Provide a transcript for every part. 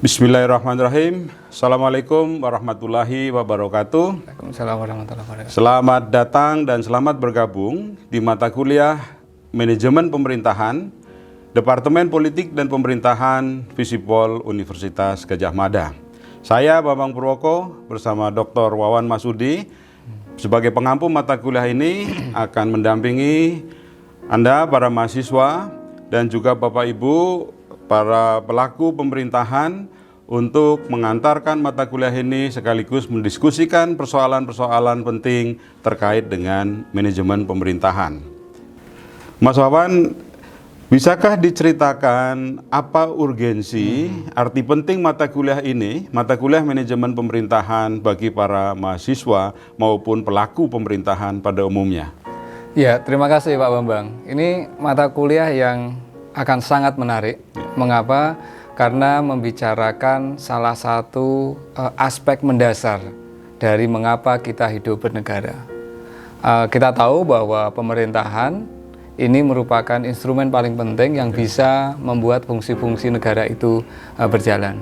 Bismillahirrahmanirrahim. Assalamualaikum warahmatullahi wabarakatuh. Waalaikumsalam warahmatullahi wabarakatuh. Selamat datang dan selamat bergabung di mata kuliah Manajemen Pemerintahan, Departemen Politik dan Pemerintahan Visipol Universitas Gadjah Mada. Saya Bambang Purwoko bersama Dr. Wawan Masudi sebagai pengampu mata kuliah ini akan mendampingi Anda para mahasiswa dan juga Bapak Ibu para pelaku pemerintahan untuk mengantarkan mata kuliah ini sekaligus mendiskusikan persoalan-persoalan penting terkait dengan manajemen pemerintahan. Mas Wawan, bisakah diceritakan apa urgensi, arti penting mata kuliah ini, mata kuliah manajemen pemerintahan bagi para mahasiswa maupun pelaku pemerintahan pada umumnya? Ya, terima kasih Pak Bambang. Ini mata kuliah yang akan sangat menarik. Mengapa? Karena membicarakan salah satu aspek mendasar dari mengapa kita hidup bernegara. Kita tahu bahwa pemerintahan ini merupakan instrumen paling penting yang bisa membuat fungsi-fungsi negara itu berjalan.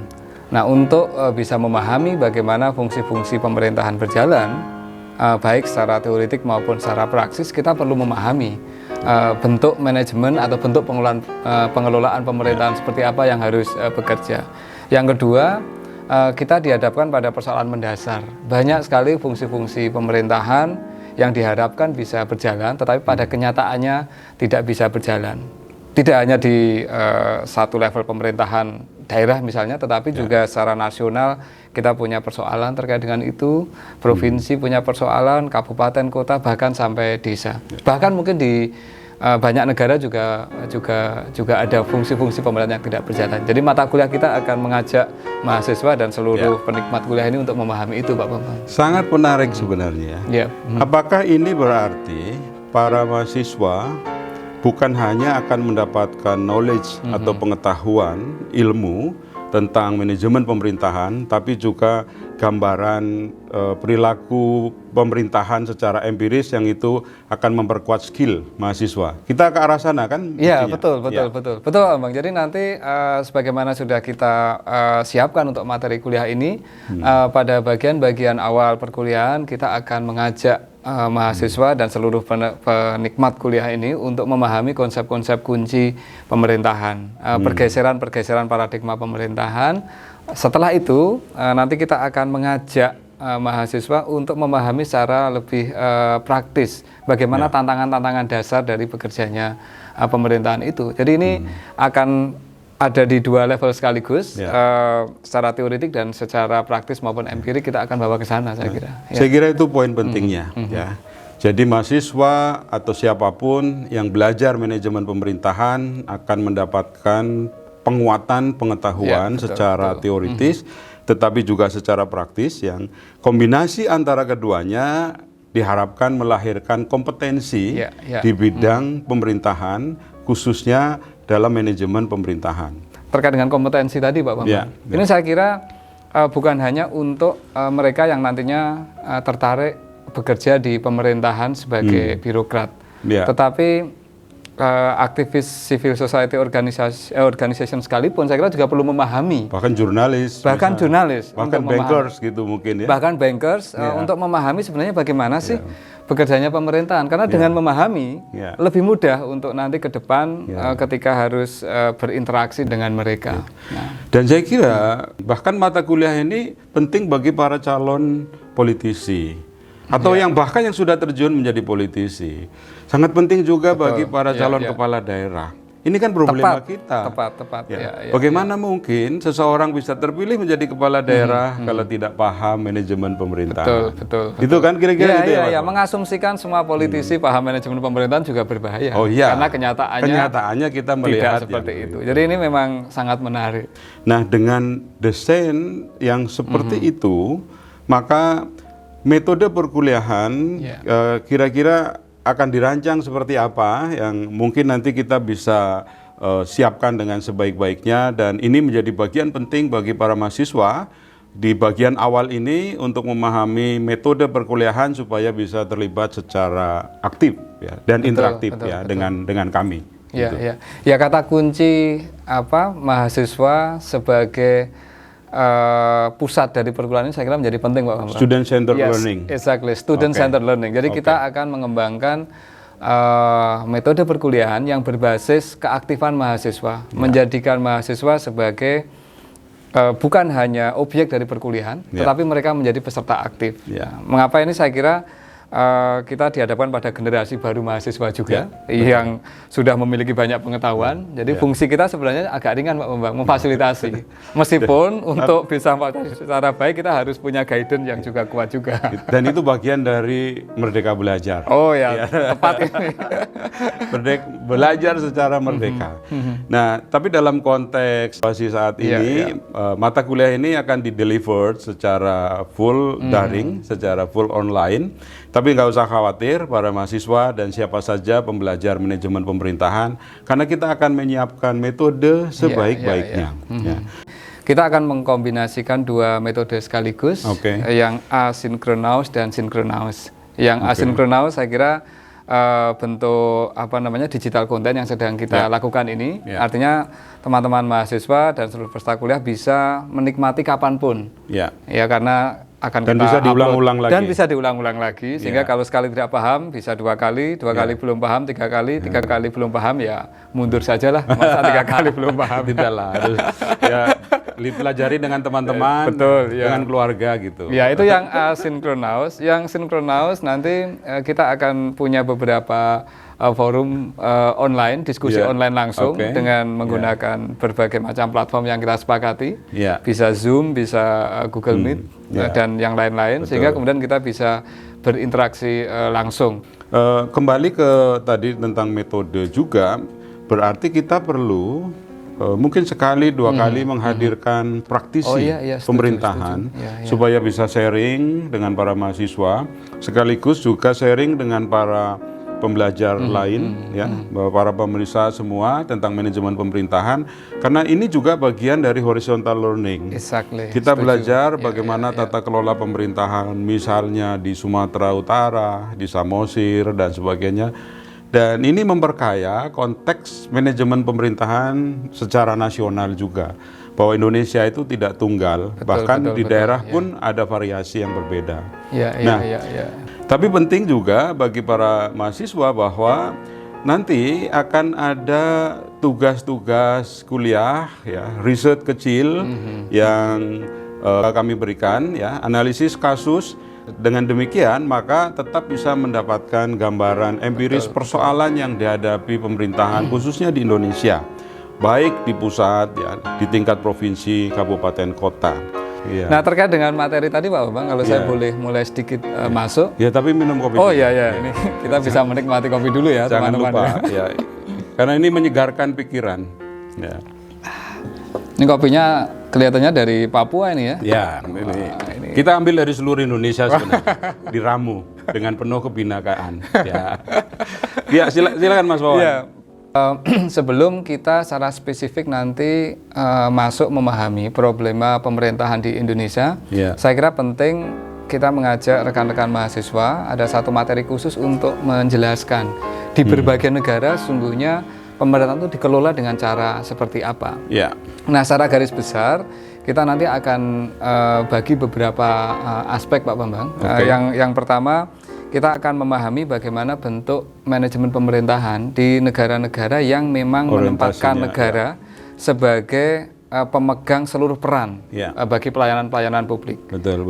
Nah, untuk bisa memahami bagaimana fungsi-fungsi pemerintahan berjalan, baik secara teoretik maupun secara praksis, kita perlu memahami bentuk manajemen atau bentuk pengelolaan pemerintahan seperti apa yang harus bekerja. Yang kedua, kita dihadapkan pada persoalan mendasar. Banyak sekali fungsi-fungsi pemerintahan yang diharapkan bisa berjalan, tetapi pada kenyataannya tidak bisa berjalan. Tidak hanya di satu level pemerintahan daerah misalnya, tetapi juga secara nasional kita punya persoalan terkait dengan itu, provinsi punya persoalan, kabupaten, kota, bahkan sampai desa. Bahkan mungkin di banyak negara juga ada fungsi-fungsi pemerintahan yang tidak berjalan. Jadi mata kuliah kita akan mengajak mahasiswa dan seluruh penikmat kuliah ini untuk memahami itu, Pak Bambang. Sangat menarik sebenarnya. Apakah ini berarti para mahasiswa bukan hanya akan mendapatkan knowledge atau pengetahuan, ilmu tentang manajemen pemerintahan, tapi juga gambaran perilaku pemerintahan secara empiris yang itu akan memperkuat skill mahasiswa. Kita ke arah sana kan? Iya, betul, Bang. Jadi nanti sebagaimana sudah kita siapkan untuk materi kuliah ini, pada bagian-bagian awal perkuliahan kita akan mengajak mahasiswa dan seluruh penikmat kuliah ini untuk memahami konsep-konsep kunci pemerintahan, pergeseran-pergeseran paradigma pemerintahan. Setelah itu nanti kita akan mengajak mahasiswa untuk memahami secara lebih praktis bagaimana tantangan-tantangan dasar dari bekerjanya pemerintahan itu. Jadi ini akan ada di dua level sekaligus, secara teoretik dan secara praktis maupun empirik kita akan bawa ke sana, saya kira. Saya kira itu poin pentingnya. Ya. Jadi mahasiswa atau siapapun yang belajar manajemen pemerintahan akan mendapatkan penguatan pengetahuan secara teoritis, tetapi juga secara praktis yang kombinasi antara keduanya diharapkan melahirkan kompetensi di bidang pemerintahan, khususnya dalam manajemen pemerintahan. Terkait dengan kompetensi tadi, Pak Bambang, ini saya kira bukan hanya untuk mereka yang nantinya tertarik bekerja di pemerintahan sebagai birokrat, tetapi aktivis civil society organization sekalipun saya kira juga perlu memahami, bahkan jurnalis, bahkan bankers gitu mungkin ya, bahkan bankers untuk memahami sebenarnya bagaimana sih bekerjanya pemerintahan, karena dengan memahami lebih mudah untuk nanti ke depan ketika harus berinteraksi dengan mereka. Dan saya kira bahkan mata kuliah ini penting bagi para calon politisi atau yang bahkan yang sudah terjun menjadi politisi. Sangat penting juga bagi para calon kepala daerah. Ini kan problema kita. Tepat. Bagaimana mungkin seseorang bisa terpilih menjadi kepala daerah kalau tidak paham manajemen pemerintahan? Betul. Itu kan kira-kira gitu ya. Mengasumsikan semua politisi paham manajemen pemerintahan juga berbahaya. Karena kenyataannya kita melihat tidak seperti itu. Jadi ini memang sangat menarik. Nah, dengan desain yang seperti itu, maka metode perkuliahan kira-kira akan dirancang seperti apa yang mungkin nanti kita bisa siapkan dengan sebaik-baiknya, dan ini menjadi bagian penting bagi para mahasiswa di bagian awal ini untuk memahami metode perkuliahan supaya bisa terlibat secara aktif dan interaktif dengan kami. Ya kata kunci mahasiswa sebagai pusat dari perkuliahan ini saya kira menjadi penting Pak Bambang. Student Centered Yes, Learning. exactly, Student Centered Learning. Jadi kita akan mengembangkan metode perkuliahan yang berbasis keaktifan mahasiswa, menjadikan mahasiswa sebagai bukan hanya objek dari perkuliahan, tetapi mereka menjadi peserta aktif. Mengapa ini saya kira kita dihadapkan pada generasi baru mahasiswa juga yang sudah memiliki banyak pengetahuan. Jadi fungsi kita sebenarnya agak ringan Pak Bambang, memfasilitasi. Meskipun untuk bisa secara baik kita harus punya guidance yang juga kuat juga. Dan itu bagian dari Merdeka Belajar. Oh ya, tepat ini. Belajar secara merdeka. Nah, tapi dalam konteks situasi saat ini, mata kuliah ini akan di-deliver secara full daring, secara full online. Tapi nggak usah khawatir para mahasiswa dan siapa saja pembelajar manajemen pemerintahan, karena kita akan menyiapkan metode sebaik-baiknya. Kita akan mengkombinasikan dua metode sekaligus, yang asinkronous dan sinkronous. Yang asinkronous saya kira bentuk digital content yang sedang kita lakukan ini, artinya teman-teman mahasiswa dan seluruh peserta kuliah bisa menikmati kapanpun, ya karena akan dan kita bisa diulang-ulang lagi. Dan bisa diulang-ulang lagi, sehingga kalau sekali tidak paham bisa dua kali belum paham, tiga kali belum paham ya mundur sajalah, masa 3 kali belum paham. Tidak lah, harus ya dipelajari dengan teman-teman, dengan keluarga gitu. Ya itu yang asinkronous. Yang sinkronous nanti kita akan punya beberapa forum online, diskusi online langsung dengan menggunakan berbagai macam platform yang kita sepakati, bisa Zoom, bisa Google Meet dan yang lain-lain, sehingga kemudian kita bisa berinteraksi langsung. Kembali ke tadi tentang metode juga, berarti kita perlu mungkin sekali dua kali menghadirkan praktisi pemerintahan supaya bisa sharing dengan para mahasiswa, sekaligus juga sharing dengan para pembelajar lain, para pemeriksa semua tentang manajemen pemerintahan, karena ini juga bagian dari horizontal learning. Kita belajar bagaimana tata kelola pemerintahan, misalnya di Sumatera Utara, di Samosir dan sebagainya. Dan ini memperkaya konteks manajemen pemerintahan secara nasional juga, bahwa Indonesia itu tidak tunggal, bahkan di daerah pun ada variasi yang berbeda. Tapi penting juga bagi para mahasiswa bahwa nanti akan ada tugas-tugas kuliah, riset kecil yang kami berikan, analisis kasus. Dengan demikian, maka tetap bisa mendapatkan gambaran empiris persoalan yang dihadapi pemerintahan, khususnya di Indonesia, baik di pusat, di tingkat provinsi, kabupaten, kota. Nah, terkait dengan materi tadi Pak Bambang, kalau saya boleh mulai sedikit masuk. Ya, tapi minum kopi. Oh iya, ini kita bisa menikmati kopi dulu ya, teman-teman. Jangan lupa, karena ini menyegarkan pikiran. Ini kopinya kelihatannya dari Papua ini ya? Ya, ini. Kita ambil dari seluruh Indonesia sebenarnya, diramu dengan penuh kebinakaan. Silakan Mas Wawan. Sebelum kita secara spesifik nanti masuk memahami problema pemerintahan di Indonesia, saya kira penting kita mengajak rekan-rekan mahasiswa ada satu materi khusus untuk menjelaskan di berbagai negara sungguhnya pemerintahan itu dikelola dengan cara seperti apa. Nah, secara garis besar kita nanti akan bagi beberapa aspek Pak Bambang. Yang pertama, kita akan memahami bagaimana bentuk manajemen pemerintahan di negara-negara yang memang menempatkan negara sebagai pemegang seluruh peran bagi pelayanan-pelayanan publik.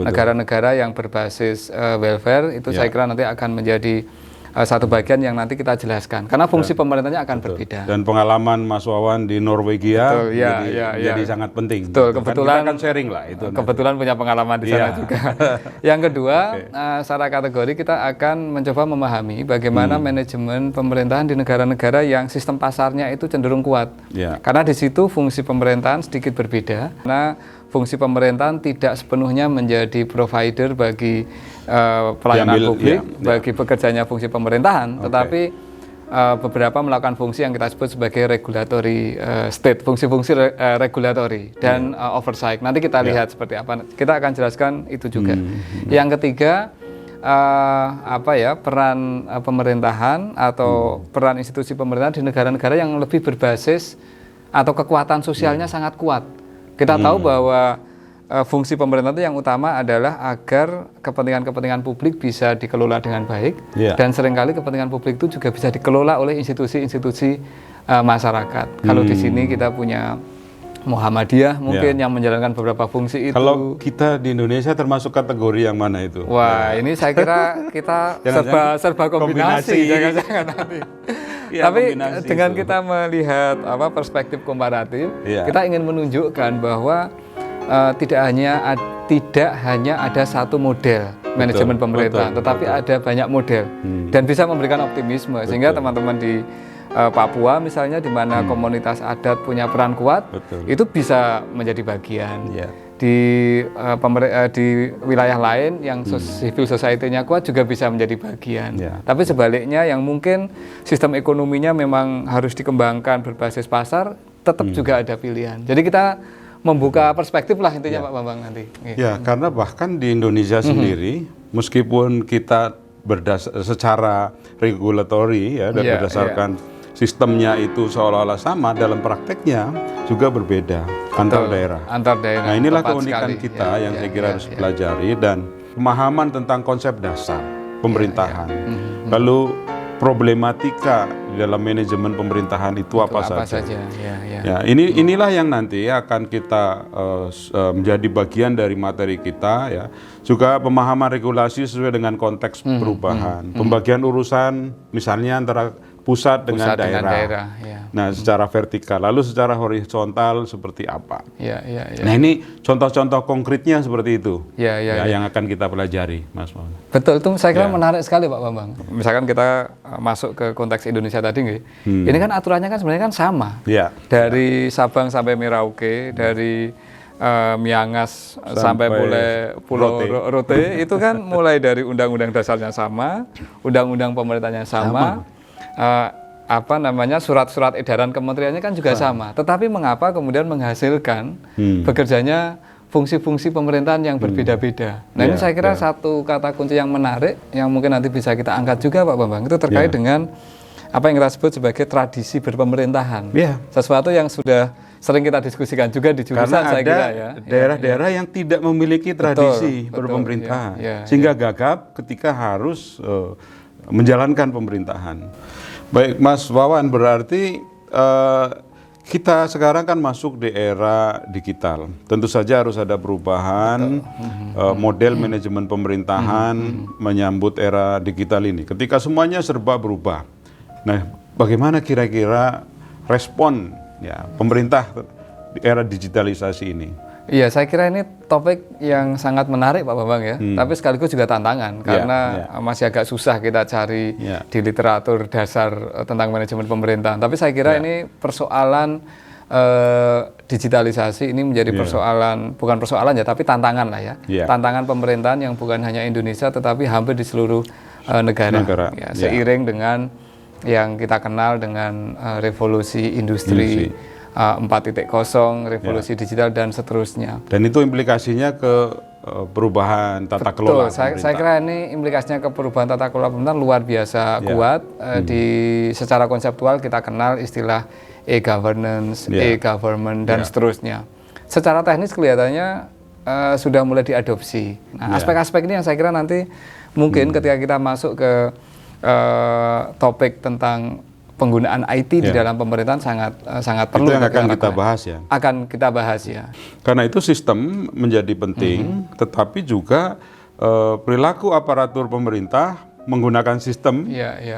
Negara-negara yang berbasis welfare itu saya kira nanti akan menjadi satu bagian yang nanti kita jelaskan, karena fungsi pemerintahnya akan berbeda. Dan pengalaman Mas Wawan di Norwegia jadi sangat penting. Kebetulan kita akan sharing lah itu. Kebetulan punya pengalaman di sana juga. Yang kedua, secara kategori kita akan mencoba memahami bagaimana manajemen pemerintahan di negara-negara yang sistem pasarnya itu cenderung kuat. Karena di situ fungsi pemerintahan sedikit berbeda. Karena fungsi pemerintahan tidak sepenuhnya menjadi provider bagi pelayanan publik, bagi bekerjanya fungsi pemerintahan, tetapi beberapa melakukan fungsi yang kita sebut sebagai regulatory state, fungsi-fungsi regulatory dan oversight. Nanti kita lihat seperti apa. Kita akan jelaskan itu juga. Yang ketiga, peran pemerintahan atau peran institusi pemerintahan di negara-negara yang lebih berbasis atau kekuatan sosialnya sangat kuat. Kita tahu bahwa fungsi pemerintah itu yang utama adalah agar kepentingan-kepentingan publik bisa dikelola dengan baik, dan seringkali kepentingan publik itu juga bisa dikelola oleh institusi-institusi masyarakat. Kalau di sini kita punya Muhammadiyah mungkin yang menjalankan beberapa fungsi itu. Kalau kita di Indonesia termasuk kategori yang mana itu? Wah, ini saya kira kita serba kombinasi. Jangan-jangan nanti. Tapi dengan itu kita melihat perspektif komparatif, kita ingin menunjukkan bahwa tidak hanya ada satu model manajemen pemerintahan, tetapi ada banyak model dan bisa memberikan optimisme sehingga teman-teman di Papua misalnya, di mana komunitas adat punya peran kuat, itu bisa menjadi bagian. Di wilayah lain yang civil society-nya kuat juga bisa menjadi bagian. Tapi sebaliknya yang mungkin sistem ekonominya memang harus dikembangkan berbasis pasar, tetap juga ada pilihan. Jadi kita membuka perspektif lah intinya Pak Bambang nanti. Ya, karena bahkan di Indonesia sendiri, meskipun kita secara regulatory dan berdasarkan sistemnya itu seolah-olah sama, dalam prakteknya juga berbeda antar daerah. Nah, inilah keunikan kita yang saya kira harus pelajari, dan pemahaman tentang konsep dasar pemerintahan. Lalu problematika di dalam manajemen pemerintahan itu apa saja. Ya, inilah yang nanti akan kita menjadi bagian dari materi kita, ya. Juga pemahaman regulasi sesuai dengan konteks perubahan, pembagian urusan misalnya antara pusat dengan daerah. Nah, secara vertikal, lalu secara horizontal seperti apa? Nah, ini contoh-contoh konkretnya seperti itu, yang akan kita pelajari, Mas Maulana. Betul, itu saya kira menarik sekali Pak Bambang. Misalkan kita masuk ke konteks Indonesia tadi, ini kan aturannya kan sebenarnya kan sama. Dari Sabang sampai Merauke, dari Miangas sampai Pulau Rote, itu kan mulai dari undang-undang dasarnya sama, undang-undang pemerintahnya sama. Surat-surat edaran kementeriannya kan juga sama. Tetapi mengapa kemudian menghasilkan bekerjanya fungsi-fungsi pemerintahan yang berbeda-beda. Nah, ini saya kira satu kata kunci yang menarik yang mungkin nanti bisa kita angkat juga Pak Bambang. Itu terkait dengan apa yang kita sebut sebagai tradisi berpemerintahan. Sesuatu yang sudah sering kita diskusikan juga di jurusan. Karena saya kira daerah-daerah yang tidak memiliki tradisi berpemerintahan, sehingga gagap ketika harus menjalankan pemerintahan. Baik, Mas Wawan, berarti kita sekarang kan masuk di era digital. Tentu saja harus ada perubahan model manajemen pemerintahan menyambut era digital ini. Ketika semuanya serba berubah. Nah, bagaimana kira-kira respon pemerintah di era digitalisasi ini? Iya, saya kira ini topik yang sangat menarik Pak Bambang ya, tapi sekaligus juga tantangan karena masih agak susah kita cari di literatur dasar tentang manajemen pemerintahan. Tapi saya kira ini persoalan digitalisasi ini menjadi bukan persoalan tapi tantangan lah ya. Tantangan pemerintahan yang bukan hanya Indonesia tetapi hampir di seluruh negara. Seiring dengan yang kita kenal dengan revolusi industri 4.0, revolusi digital dan seterusnya. Dan itu implikasinya ke perubahan tata kelola pemerintahan. Saya kira ini implikasinya ke perubahan tata kelola pemerintahan luar biasa kuat. Secara konseptual kita kenal istilah e-governance, e-government dan seterusnya. Secara teknis kelihatannya sudah mulai diadopsi. Nah, aspek-aspek ini yang saya kira nanti mungkin ketika kita masuk ke topik tentang penggunaan IT di dalam pemerintahan sangat perlu. Itu yang akan kita bahas ya. Akan kita bahas ya. Karena itu sistem menjadi penting, tetapi juga perilaku aparatur pemerintah menggunakan sistem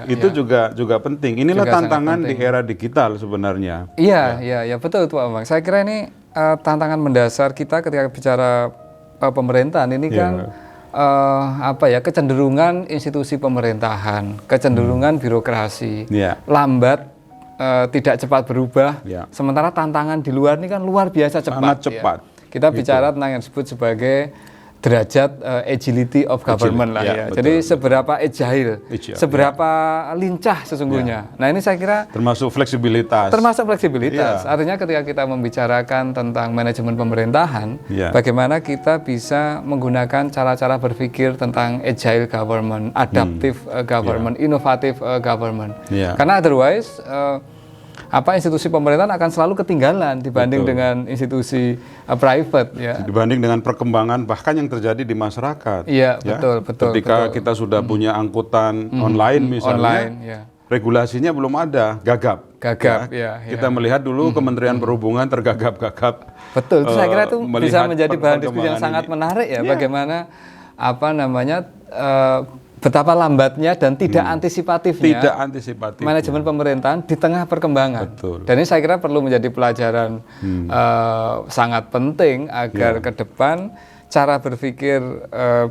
itu juga penting. Inilah juga tantangan di era digital sebenarnya. Iya, betul Pak Bambang. Saya kira ini tantangan mendasar kita ketika bicara pemerintahan ini kan. Kecenderungan institusi pemerintahan, kecenderungan birokrasi, lambat, tidak cepat berubah. Sementara tantangan di luar ini kan luar biasa cepat. Sangat cepat. Kita bicara tentang yang disebut sebagai derajat agility of government lah ya. Jadi seberapa agile, seberapa lincah sesungguhnya. Nah, ini saya kira termasuk fleksibilitas. Artinya ketika kita membicarakan tentang manajemen pemerintahan, bagaimana kita bisa menggunakan cara-cara berpikir tentang agile government, adaptive government, inovative government. Karena otherwise institusi pemerintahan akan selalu ketinggalan dibanding dengan institusi private ya. Dibanding dengan perkembangan bahkan yang terjadi di masyarakat. Iya, betul. Ketika kita sudah punya angkutan online misalnya, regulasinya belum ada, gagap. Ya. Kita melihat dulu Kementerian Perhubungan tergagap-gagap. Betul, saya kira itu bisa menjadi bahan diskusi yang sangat menarik ya, bagaimana betapa lambatnya dan tidak antisipatifnya manajemen pemerintahan di tengah perkembangan. Betul. Dan ini saya kira perlu menjadi pelajaran sangat penting agar ke depan cara berpikir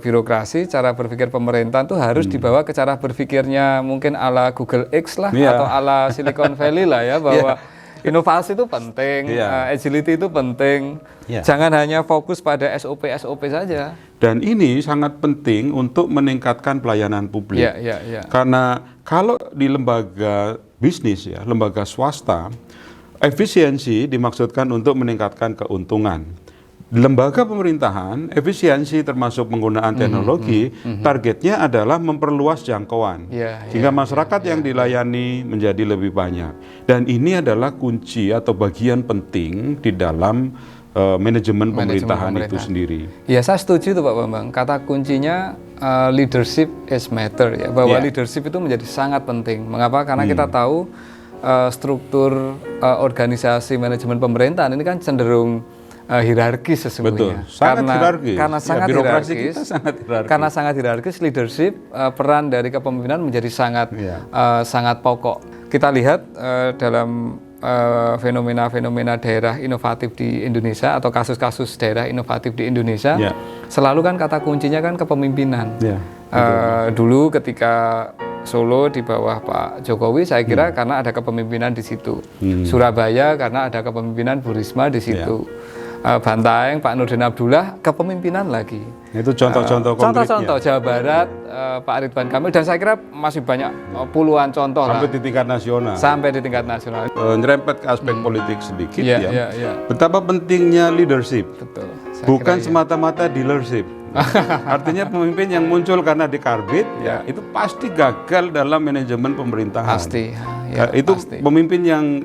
birokrasi, cara berpikir pemerintahan itu harus dibawa ke cara berpikirnya mungkin ala Google X lah atau ala Silicon Valley lah ya, bahwa inovasi itu penting, agility itu penting. Jangan hanya fokus pada SOP saja. Dan ini sangat penting untuk meningkatkan pelayanan publik. Karena kalau di lembaga bisnis ya, lembaga swasta, efisiensi dimaksudkan untuk meningkatkan keuntungan. Di lembaga pemerintahan, efisiensi termasuk penggunaan teknologi, targetnya adalah memperluas jangkauan. Sehingga masyarakat yang dilayani menjadi lebih banyak. Dan ini adalah kunci atau bagian penting di dalam manajemen pemerintahan itu sendiri. Ya, saya setuju tuh Pak Bambang. Kata kuncinya leadership is matter ya, bahwa leadership itu menjadi sangat penting. Mengapa? Karena kita tahu struktur organisasi manajemen pemerintahan ini kan cenderung hierarkis sesungguhnya. Betul, sangat hierarkis. Karena sangat birokrasi hierarkis. Kita sangat hierarkis. Karena sangat hierarkis, leadership, peran dari kepemimpinan menjadi sangat sangat pokok. Kita lihat dalam fenomena-fenomena daerah inovatif di Indonesia atau kasus-kasus daerah inovatif di Indonesia, selalu kan kata kuncinya kan kepemimpinan. Dulu ketika Solo di bawah Pak Jokowi, saya kira karena ada kepemimpinan di situ. Surabaya karena ada kepemimpinan Bu Risma di situ. Bantaeng Pak Nurdin Abdullah kepemimpinan lagi. Itu contoh-contoh konkretnya. Contoh-contoh Jawa Barat Pak Ridwan Kamil, dan saya kira masih banyak puluhan contoh sampai di tingkat nasional. Sampai di tingkat nasional. Nyerempet ke aspek politik sedikit betapa pentingnya leadership. Betul. Bukan semata-mata dealership. Artinya pemimpin yang muncul karena dikarbit itu pasti gagal dalam manajemen pemerintahan. Pasti. Itu pasti. Pemimpin yang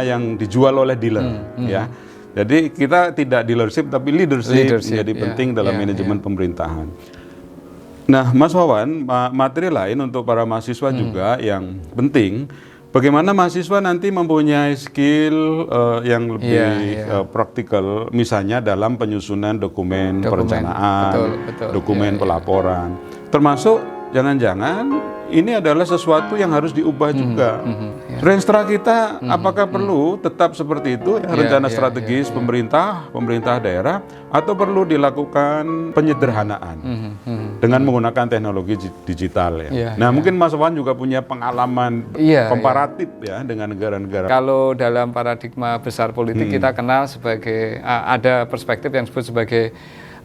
yang dijual oleh dealer ya. Jadi kita tidak dealership tapi leadership menjadi penting dalam manajemen pemerintahan. Nah, Mas Wawan, materi lain untuk para mahasiswa juga yang penting, bagaimana mahasiswa nanti mempunyai skill yang lebih praktikal, misalnya dalam penyusunan dokumen perencanaan, dokumen pelaporan, termasuk jangan-jangan ini adalah sesuatu yang harus diubah juga. Renstra kita apakah perlu tetap seperti itu rencana strategis pemerintah daerah, atau perlu dilakukan penyederhanaan dengan menggunakan teknologi digital ya. Mungkin Mas Wawan juga punya pengalaman komparatif ya dengan negara-negara. Kalau dalam paradigma besar politik kita kenal sebagai ada perspektif yang disebut sebagai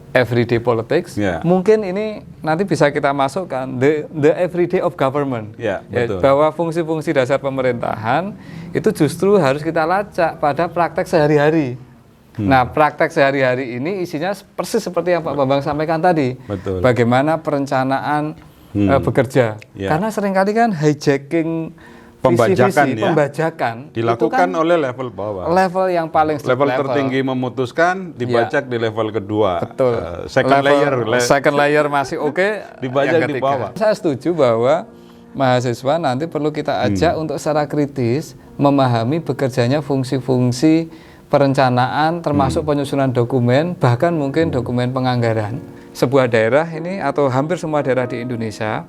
everyday politics. Mungkin ini nanti bisa kita masukkan the everyday of government. Bahwa fungsi-fungsi dasar pemerintahan itu justru harus kita lacak pada praktek sehari-hari. Nah, praktek sehari-hari ini isinya persis seperti yang Pak Bambang sampaikan tadi. Bagaimana perencanaan bekerja. Karena seringkali kan hijacking pembajakan dilakukan oleh level bawah. Level yang paling level tertinggi memutuskan dibajak di level kedua. Betul. Second layer masih dibajak di bawah. Saya setuju bahwa mahasiswa nanti perlu kita ajak untuk secara kritis memahami bekerjanya fungsi-fungsi perencanaan termasuk penyusunan dokumen, bahkan mungkin dokumen penganggaran. Sebuah daerah ini atau hampir semua daerah di Indonesia,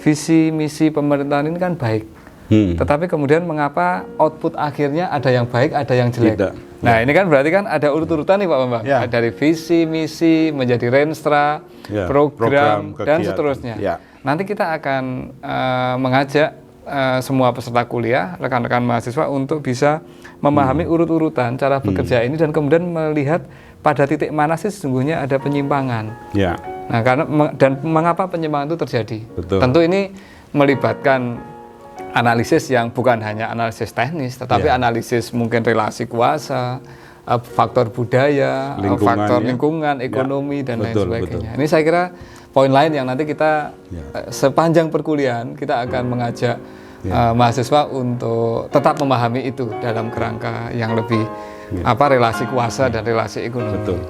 visi misi pemerintahan ini kan baik. Tetapi kemudian mengapa output akhirnya ada yang baik, ada yang jelek? Nah, ini kan berarti kan ada urut-urutan nih Pak Bambang. Dari visi, misi, menjadi renstra, program dan seterusnya. Nanti kita akan mengajak semua peserta kuliah, rekan-rekan mahasiswa untuk bisa memahami urut-urutan cara bekerja ini dan kemudian melihat pada titik mana sih sesungguhnya ada penyimpangan. Nah, dan mengapa penyimpangan itu terjadi? Tentu ini melibatkan analisis yang bukan hanya analisis teknis, tetapi analisis mungkin relasi kuasa, faktor budaya, faktor lingkungan, ekonomi, dan lain sebagainya. Ini saya kira poin lain yang nanti kita sepanjang perkuliahan kita akan mengajak mahasiswa untuk tetap memahami itu dalam kerangka yang lebih relasi kuasa dan relasi ekonomi. Betul.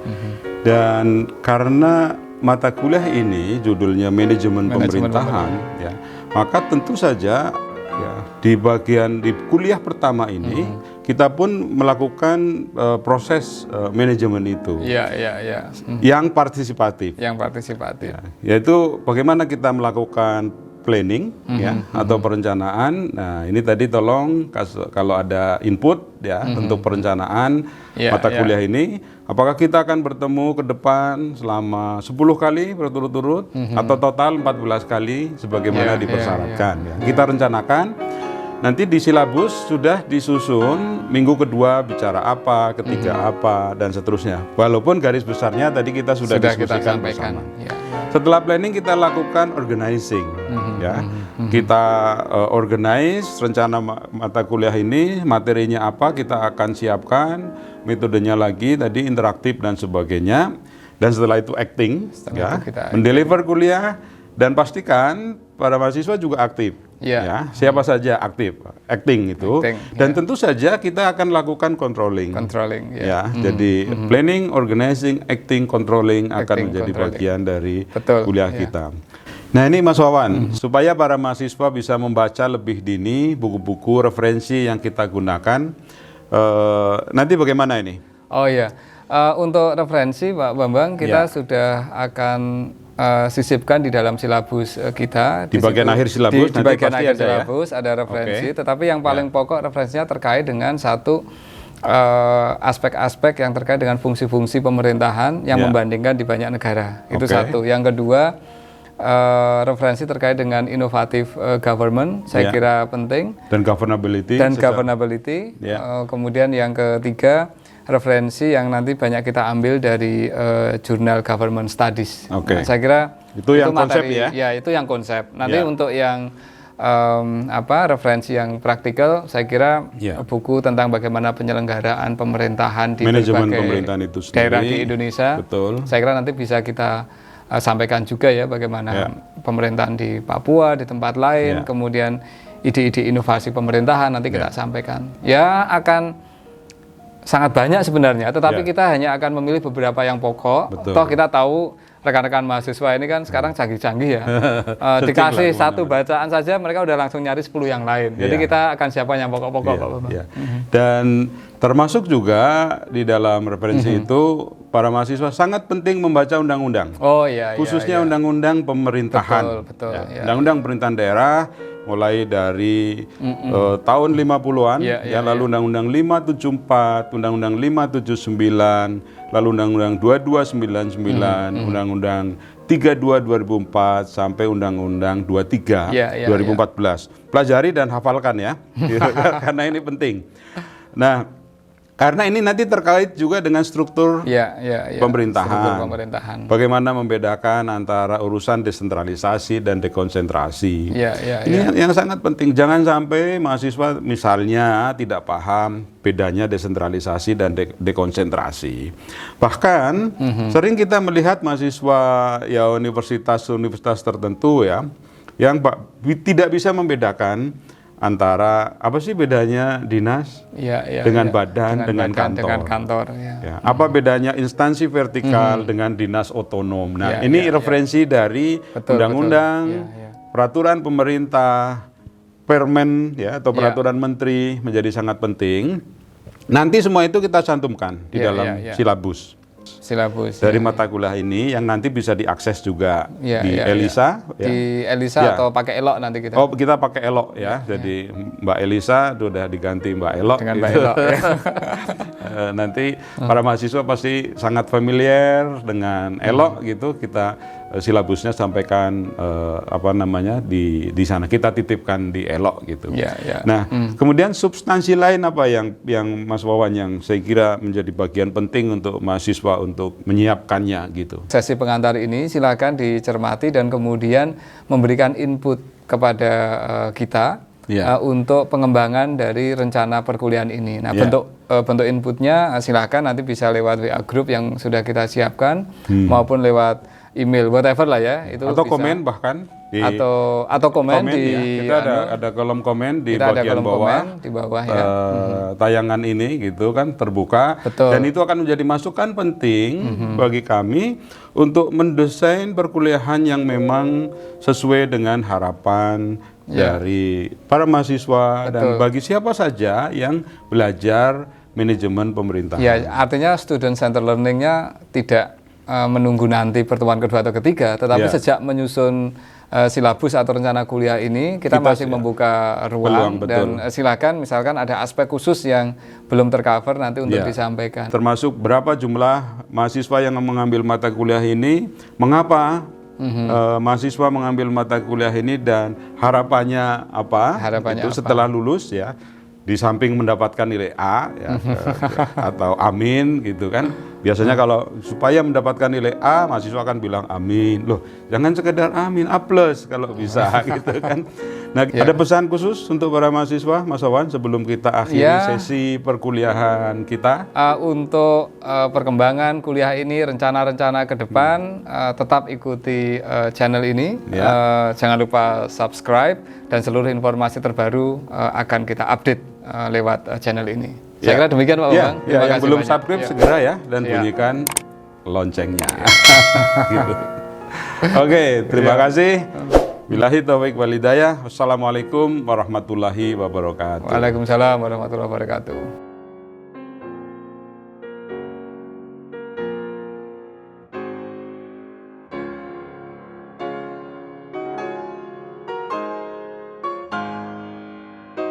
Dan karena mata kuliah ini judulnya manajemen pemerintahan, ya, maka tentu saja ya, di kuliah pertama ini kita pun melakukan proses manajemen itu, yang partisipatif. Yang partisipatif. Ya, yaitu bagaimana kita melakukan planning atau perencanaan. Nah, ini tadi tolong kalau ada input ya untuk perencanaan mata kuliah ini, apakah kita akan bertemu ke depan selama 10 kali berturut-turut atau total 14 kali sebagaimana dipersyaratkan ya. Kita rencanakan. Nanti di silabus sudah disusun minggu kedua bicara apa, ketiga apa, dan seterusnya. Walaupun garis besarnya tadi kita sudah diskusikan bersama. Setelah planning kita lakukan organizing, ya. Kita organize rencana mata kuliah ini, materinya apa kita akan siapkan, metodenya lagi tadi interaktif dan sebagainya. Dan setelah itu acting, mendeliver kuliah dan pastikan para mahasiswa juga aktif. Ya, siapa saja aktif, acting itu. Dan tentu saja kita akan lakukan controlling. Jadi planning, organizing, acting, controlling akan menjadi bagian dari kuliah kita. Nah ini Mas Wawan, supaya para mahasiswa bisa membaca lebih dini buku-buku referensi yang kita gunakan, nanti bagaimana ini? Oh iya, untuk referensi Pak Bambang kita sudah akan sisipkan di dalam silabus kita. Di bagian akhir silabus, di bagian akhir silabus ada referensi, tetapi yang paling pokok referensinya terkait dengan satu aspek-aspek yang terkait dengan fungsi-fungsi pemerintahan yang membandingkan di banyak negara. Itu satu. Yang kedua, referensi terkait dengan inovatif government, saya kira penting. Dan governability. Kemudian yang ketiga, referensi yang nanti banyak kita ambil dari jurnal Government Studies. Nah, saya kira itu yang materi, konsep ya? Ya, itu yang konsep. Nanti untuk yang referensi yang praktikal, saya kira buku tentang bagaimana penyelenggaraan pemerintahan di berbagai daerah di Indonesia. Betul. Saya kira nanti bisa kita sampaikan juga ya bagaimana pemerintahan di Papua, di tempat lain, kemudian ide-ide inovasi pemerintahan nanti kita sampaikan. Ya akan sangat banyak sebenarnya, tetapi kita hanya akan memilih beberapa yang pokok. Toh kita tahu rekan-rekan mahasiswa ini kan sekarang canggih-canggih ya. Dikasih satu bacaan saja mereka udah langsung nyari 10 yang lain. Jadi kita akan siapkan yang pokok-pokok Pak Bambang. Dan termasuk juga di dalam referensi itu para mahasiswa sangat penting membaca undang-undang. Khususnya undang-undang pemerintahan. Undang-undang pemerintahan daerah mulai dari tahun 50-an, lalu Undang-Undang 574, Undang-Undang 579, lalu Undang-Undang 2299, Undang-Undang 32 2004 sampai Undang-Undang 23 2014. Pelajari dan hafalkan ya, karena ini penting. Nah, karena ini nanti terkait juga dengan struktur pemerintahan. Bagaimana membedakan antara urusan desentralisasi dan dekonsentrasi. Ini yang sangat penting. Jangan sampai mahasiswa misalnya tidak paham bedanya desentralisasi dan dekonsentrasi. Bahkan sering kita melihat mahasiswa ya universitas tertentu ya yang tidak bisa membedakan antara apa sih bedanya dinas dengan badan dengan kantor. Apa bedanya instansi vertikal dengan dinas otonom. Nah, ini referensi dari undang-undang, peraturan pemerintah, permen atau peraturan menteri menjadi sangat penting. Nanti semua itu kita cantumkan di dalam silabus. Dari mata kuliah ini yang nanti bisa diakses juga di Elisa. Di Elisa atau pakai Elok nanti kita. Oh, kita pakai Elok ya. Jadi Mbak Elisa sudah diganti Mbak Elok. Dengan Mbak Elok. Nanti para mahasiswa pasti sangat familiar dengan Elok gitu. Kita silabusnya sampaikan di sana, kita titipkan di Elok gitu. Nah, kemudian substansi lain apa yang Mas Wawan yang saya kira menjadi bagian penting untuk mahasiswa untuk menyiapkannya gitu. Sesi pengantar ini silakan dicermati dan kemudian memberikan input kepada kita untuk pengembangan dari rencana perkuliahan ini. Nah, bentuk inputnya silakan nanti bisa lewat WA group yang sudah kita siapkan maupun lewat email, whatever lah ya. Itu atau bisa. komen bahkan di Atau komen di ya. Kita ada kolom komen di kita ada bagian kolom bawah. komen di bawah ya. Tayangan ini gitu kan terbuka. Betul. Dan itu akan menjadi masukan penting bagi kami untuk mendesain perkuliahan yang memang sesuai dengan harapan dari para mahasiswa dan bagi siapa saja yang belajar manajemen pemerintahan. Ya, artinya student center learning-nya tidak menunggu nanti pertemuan kedua atau ketiga, tetapi sejak menyusun silabus atau rencana kuliah ini kita masih membuka ruang dan silakan misalkan ada aspek khusus yang belum tercover nanti untuk disampaikan. Termasuk berapa jumlah mahasiswa yang mengambil mata kuliah ini, mengapa mahasiswa mengambil mata kuliah ini dan harapannya apa? Itu setelah lulus ya. Di samping mendapatkan nilai A ya, atau amin gitu kan. Biasanya kalau supaya mendapatkan nilai A, mahasiswa akan bilang amin. Loh, jangan sekedar amin, A+ kalau bisa gitu kan. Nah, ada pesan khusus untuk para mahasiswa, Mas Wawan, sebelum kita akhiri sesi perkuliahan kita? Untuk perkembangan kuliah ini, rencana-rencana ke depan, tetap ikuti channel ini. Jangan lupa subscribe dan seluruh informasi terbaru akan kita update lewat channel ini. Saya kira demikian Pak Bambang. Yang belum subscribe segera ya dan bunyikan loncengnya. Gitu. Oke, terima kasih. Billahi taufiq wal hidayah. Wassalamualaikum warahmatullahi wabarakatuh. Waalaikumsalam warahmatullahi wabarakatuh.